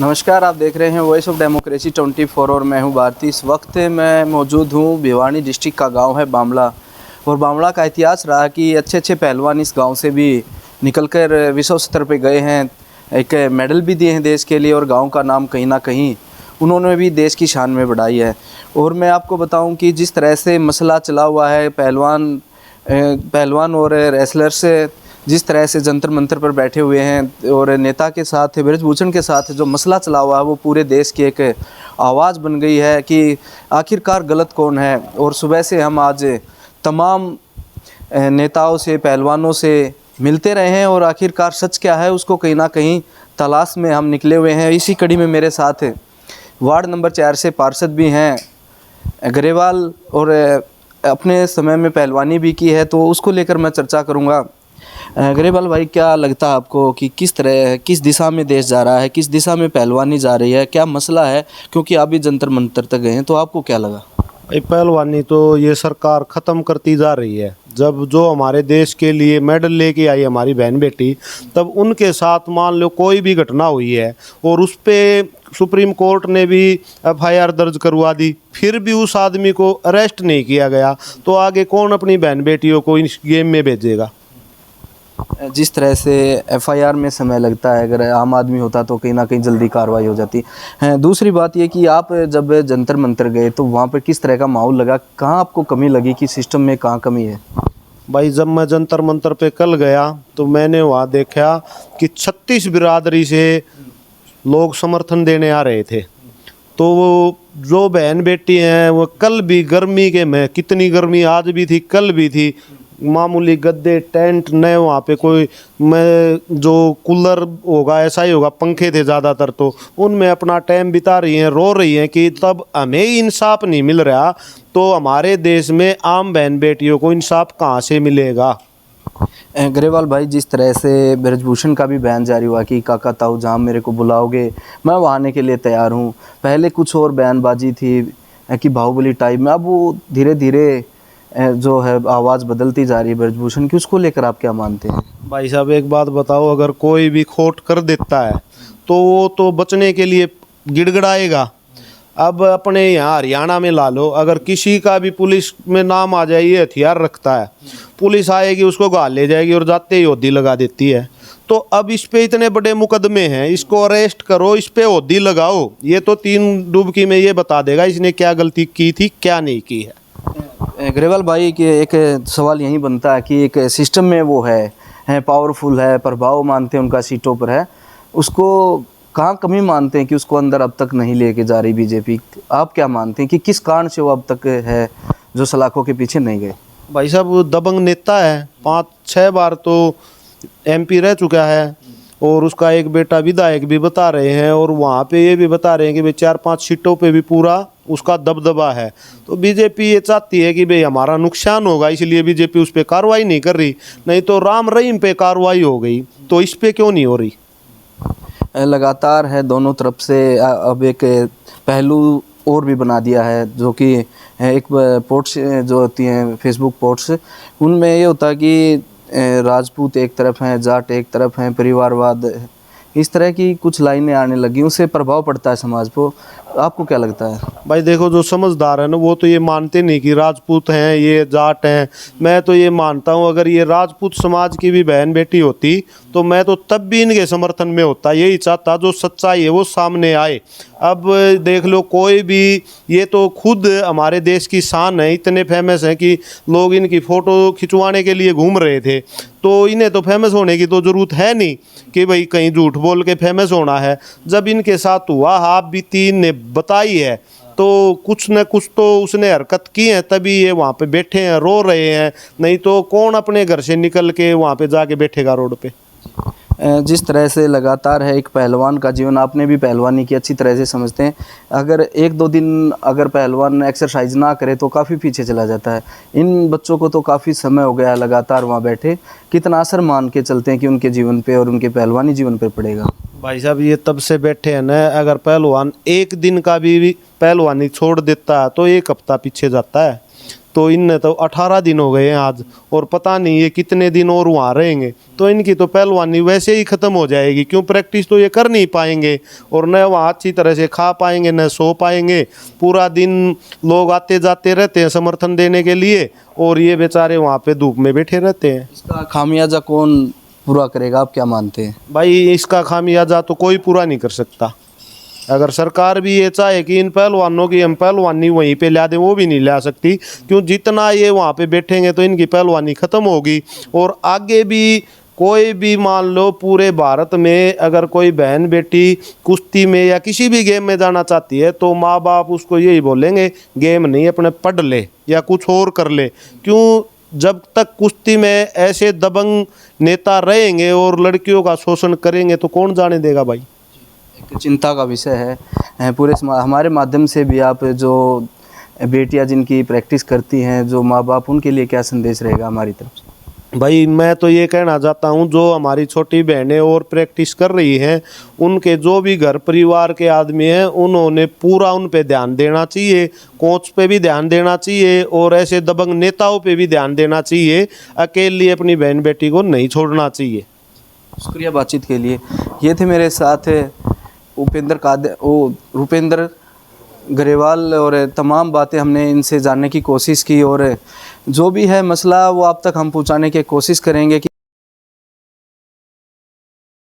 नमस्कार, आप देख रहे हैं वॉइस ऑफ डेमोक्रेसी 24 और मैं हूं भारती। इस वक्त मैं मौजूद हूं भिवानी डिस्ट्रिक्ट का गांव है बामला। और बामला का इतिहास रहा कि अच्छे अच्छे पहलवान इस गांव से भी निकलकर विश्व स्तर पे गए हैं, एक मेडल भी दिए हैं देश के लिए और गांव का नाम कहीं ना कहीं उन्होंने भी देश की शान में बढ़ाई है। और मैं आपको बताऊं कि जिस तरह से मसला चला हुआ है पहलवान और रेसलर्स जिस तरह से जंतर मंतर पर बैठे हुए हैं और नेता के साथ ब्रजभूषण के साथ जो मसला चला हुआ है वो पूरे देश की एक आवाज़ बन गई है कि आखिरकार गलत कौन है। और सुबह से हम आज तमाम नेताओं से पहलवानों से मिलते रहे हैं और आखिरकार सच क्या है उसको कहीं ना कहीं तलाश में हम निकले हुए हैं। इसी कड़ी में मेरे साथ वार्ड नंबर 4 से पार्षद भी हैं ग्रेवाल, और अपने समय में पहलवानी भी की है, तो उसको लेकर मैं चर्चा करूँगा। ग्रेवाल भाई, क्या लगता है आपको कि किस दिशा में देश जा रहा है, किस दिशा में पहलवानी जा रही है, क्या मसला है? क्योंकि आप भी जंतर मंतर तक गए हैं, तो आपको क्या लगा? पहलवानी तो ये सरकार ख़त्म करती जा रही है। जब जो हमारे देश के लिए मेडल लेके आई हमारी बहन बेटी, तब उनके साथ मान लो कोई भी घटना हुई है और उस पर सुप्रीम कोर्ट ने भी एफआईआर दर्ज करवा दी, फिर भी उस आदमी को अरेस्ट नहीं किया गया, तो आगे कौन अपनी बहन बेटियों को इस गेम में भेजेगा? जिस तरह से एफआईआर में समय लगता है, अगर आम आदमी होता तो कहीं ना कहीं जल्दी कार्रवाई हो जाती है। दूसरी बात ये कि आप जब जंतर मंतर गए तो वहाँ पर किस तरह का माहौल लगा, कहाँ आपको कमी लगी कि सिस्टम में कहाँ कमी है? भाई, जब मैं जंतर मंतर पे कल गया तो मैंने वहाँ देखा कि 36 बिरादरी से लोग समर्थन देने आ रहे थे। तो वो जो बहन बेटी हैं वो कल भी गर्मी के में, कितनी गर्मी आज भी थी कल भी थी, मामूली गद्दे टेंट नए, वहाँ पे कोई मैं जो कूलर होगा ऐसा ही होगा, पंखे थे ज़्यादातर, तो उनमें अपना टाइम बिता रही हैं, रो रही हैं कि तब हमें ही इंसाफ नहीं मिल रहा तो हमारे देश में आम बहन बेटियों को इंसाफ कहाँ से मिलेगा? ग्रेवाल भाई, जिस तरह से ब्रजभूषण का भी बयान जारी हुआ कि काका ताऊ जहाँ मेरे को बुलाओगे मैं वहाँ आने के लिए तैयार हूँ, पहले कुछ और बयानबाजी थी कि बाहुबली टाइप में, अब वो धीरे धीरे जो है आवाज़ बदलती जा रही है ब्रजभूषण की, उसको लेकर आप क्या मानते हैं? भाई साहब, एक बात बताओ, अगर कोई भी खोट कर देता है तो वो तो बचने के लिए गिड़गिड़ाएगा। अब अपने यहाँ हरियाणा में ला लो, अगर किसी का भी पुलिस में नाम आ जाए ये हथियार रखता है, पुलिस आएगी उसको गाल ले जाएगी और जाते ही होदी लगा देती है। तो अब इस पे इतने बड़े मुकदमे हैं, इसको अरेस्ट करो, इस पे होदी लगाओ, ये तो 3 डुबकी में ये बता देगा इसने क्या गलती की थी क्या नहीं की है। ग्रेवाल भाई, कि एक सवाल यही बनता है कि एक सिस्टम में वो है पावरफुल है, प्रभाव मानते हैं उनका सीटों पर है, उसको कहाँ कमी मानते हैं कि उसको अंदर अब तक नहीं लेके जा रही बीजेपी? आप क्या मानते हैं कि किस कारण से वो अब तक है जो सलाखों के पीछे नहीं गए? भाई साहब, वो दबंग नेता है, 5-6 बार तो एमपी रह चुका है और उसका एक बेटा विधायक भी बता रहे हैं, और वहाँ पे ये भी बता रहे हैं कि भाई 4-5 सीटों पे भी पूरा उसका दबदबा है। तो बीजेपी ये चाहती है कि भाई हमारा नुकसान होगा, इसलिए बीजेपी उस पर कार्रवाई नहीं कर रही, नहीं तो राम रहीम पे कार्रवाई हो गई, तो इस पर क्यों नहीं हो रही? लगातार है दोनों तरफ से। अब एक पहलू और भी बना दिया है जो कि एक पोर्ट्स जो होती हैं फेसबुक पोर्ट्स, उनमें ये होता है कि राजपूत एक तरफ हैं, जाट एक तरफ हैं, परिवारवाद, इस तरह की कुछ लाइनें आने लगी, उससे प्रभाव पड़ता है समाज को। आपको क्या लगता है? भाई देखो, जो समझदार है ना वो तो ये मानते नहीं कि राजपूत हैं ये जाट हैं। मैं तो ये मानता हूँ अगर ये राजपूत समाज की भी बहन बेटी होती तो मैं तो तब भी इनके समर्थन में होता, यही चाहता जो सच्चाई है वो सामने आए। अब देख लो, कोई भी, ये तो खुद हमारे देश की शान है, इतने फेमस हैं कि लोग इनकी फ़ोटो खिंचवाने के लिए घूम रहे थे, तो इन्हें तो फेमस होने की तो ज़रूरत है नहीं कि भाई कहीं झूठ बोल के फेमस होना है। जब इनके साथ हुआ, आप बीती ने बताई है, तो कुछ न कुछ तो उसने हरकत की है, तभी ये वहाँ पे बैठे हैं, रो रहे हैं, नहीं तो कौन अपने घर से निकल के वहाँ पे जाके बैठेगा रोड पे? जिस तरह से लगातार है एक पहलवान का जीवन, आपने भी पहलवानी की अच्छी तरह से समझते हैं, अगर 1-2 दिन अगर पहलवान एक्सरसाइज ना करे तो काफ़ी पीछे चला जाता है। इन बच्चों को तो काफ़ी समय हो गया लगातार वहाँ बैठे, कितना असर मान के चलते हैं कि उनके जीवन पे और उनके पहलवानी जीवन पे पड़ेगा? भाई साहब, ये तब से बैठे हैं ना, अगर पहलवान एक दिन का भी पहलवानी छोड़ देता है तो 1 हफ्ता पीछे जाता है। तो इनने तो 18 दिन हो गए हैं आज, और पता नहीं ये कितने दिन और वहाँ रहेंगे। तो इनकी तो पहलवानी वैसे ही ख़त्म हो जाएगी, क्यों प्रैक्टिस तो ये कर नहीं पाएंगे, और न वहाँ अच्छी तरह से खा पाएंगे न सो पाएंगे। पूरा दिन लोग आते जाते रहते हैं समर्थन देने के लिए, और ये बेचारे वहाँ पे धूप में बैठे रहते हैं। इसका खामियाजा कौन पूरा करेगा, आप क्या मानते हैं? भाई इसका खामियाजा तो कोई पूरा नहीं कर सकता। अगर सरकार भी ये चाहे कि इन पहलवानों की हम पहलवानी वहीं पे ला दें, वो भी नहीं ला सकती, क्यों जितना ये वहाँ पे बैठेंगे तो इनकी पहलवानी ख़त्म होगी। और आगे भी कोई भी मान लो पूरे भारत में अगर कोई बहन बेटी कुश्ती में या किसी भी गेम में जाना चाहती है, तो माँ बाप उसको यही बोलेंगे गेम नहीं अपने पढ़ ले या कुछ और कर ले। क्यों, जब तक कुश्ती में ऐसे दबंग नेता रहेंगे और लड़कियों का शोषण करेंगे तो कौन जाने देगा भाई। एक चिंता का विषय है पूरे हमारे माध्यम से भी आप जो बेटियां जिनकी प्रैक्टिस करती हैं, जो माँ बाप, उनके लिए क्या संदेश रहेगा हमारी तरफ से? भाई मैं तो ये कहना चाहता हूँ, जो हमारी छोटी बहनें और प्रैक्टिस कर रही हैं, उनके जो भी घर परिवार के आदमी हैं, उन्होंने पूरा उन पे ध्यान देना चाहिए, कोच पे भी ध्यान देना चाहिए, और ऐसे दबंग नेताओं पे भी ध्यान देना चाहिए। अकेली अपनी बहन बेटी को नहीं छोड़ना चाहिए। शुक्रिया बातचीत के लिए। ये थे मेरे साथ रुपेंद्र ग्रेवाल, और तमाम बातें हमने इनसे जानने की कोशिश की, और जो भी है मसला वो आप तक हम पहुंचाने की कोशिश करेंगे कि